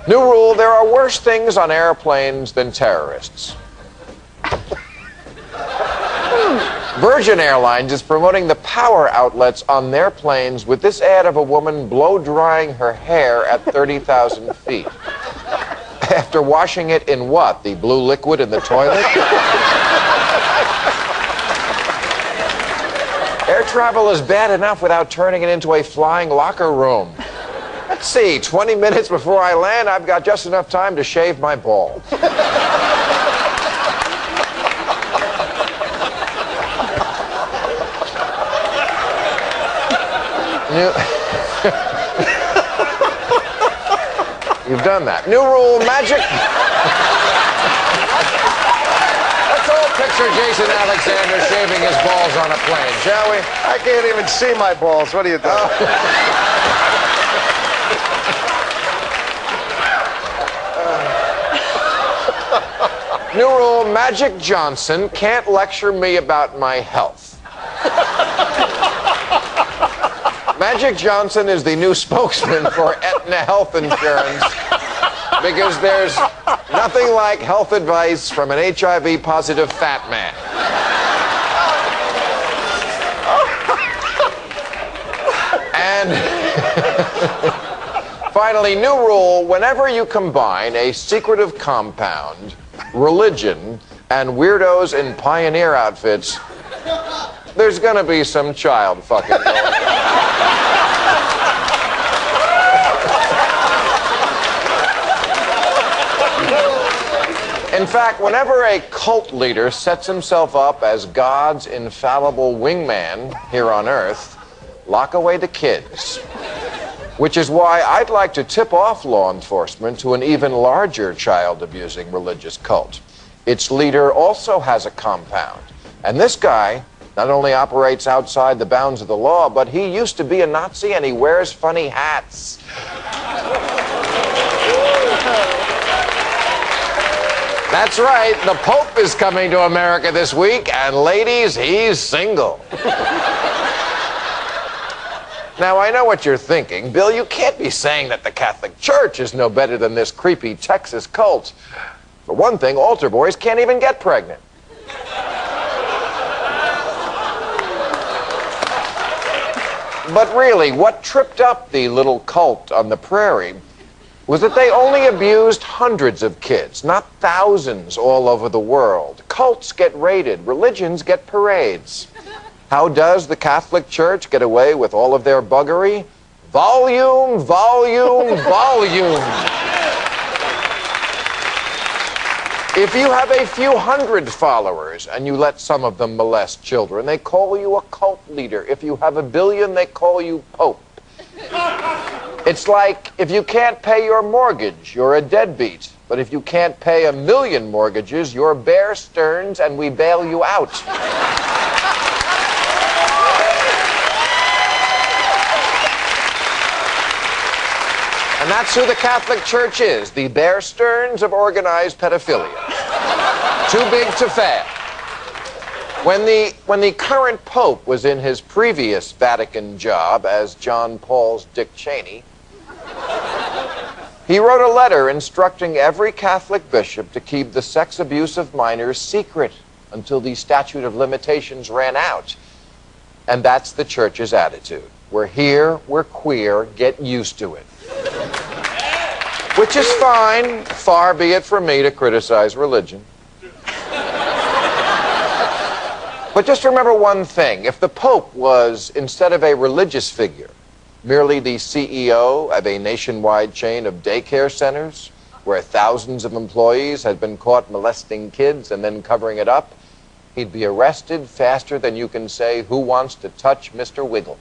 New rule, there are worse things on airplanes than terrorists. Virgin Airlines is promoting the power outlets on their planes with this ad of a woman blow-drying her hair at 30,000 feet. After washing it in what? The blue liquid in the toilet? Air travel is bad enough without turning it into a flying locker room. Let's see, 20 minutes before I land, I've got just enough time to shave my balls. You've done that. New rule, magic. Let's all picture Jason Alexander shaving his balls on a plane, shall we? I can't even see my balls. What are you doing? New rule, Magic Johnson can't lecture me about my health. Magic Johnson is the new spokesman for Aetna Health Insurance because there's nothing like health advice from an HIV-positive fat man. And finally, new rule, whenever you combine a secretive compound, religion, and weirdos in pioneer outfits, there's gonna be some child fucking going on. In fact, whenever a cult leader sets himself up as God's infallible wingman here on Earth, lock away the kids. Which is why I'd like to tip off law enforcement to an even larger child-abusing religious cult. Its leader also has a compound. And this guy not only operates outside the bounds of the law, but he used to be a Nazi and he wears funny hats. That's right, the Pope is coming to America this week, and ladies, he's single. Now, I know what you're thinking. Bill, you can't be saying that the Catholic Church is no better than this creepy Texas cult. For one thing, altar boys can't even get pregnant. But really, what tripped up the little cult on the prairie was that they only abused hundreds of kids, not thousands all over the world. Cults get raided, religions get parades. How does the Catholic Church get away with all of their buggery? Volume, volume, volume. If you have a few hundred followers and you let some of them molest children, they call you a cult leader. If you have 1 billion, they call you Pope. It's like, if you can't pay your mortgage, you're a deadbeat. But if you can't pay 1 million mortgages, you're Bear Stearns and we bail you out. And that's who the Catholic Church is, the Bear Stearns of organized pedophilia. Too big to fail. When the current Pope was in his previous Vatican job as John Paul's Dick Cheney, he wrote a letter instructing every Catholic bishop to keep the sex abuse of minors secret until the statute of limitations ran out. And that's the Church's attitude. We're here, we're queer, get used to it. Which is fine, far be it from me to criticize religion. But just remember one thing. If the Pope was, instead of a religious figure, merely the CEO of a nationwide chain of daycare centers where thousands of employees had been caught molesting kids and then covering it up, he'd be arrested faster than you can say, "Who wants to touch Mr. Wiggle?"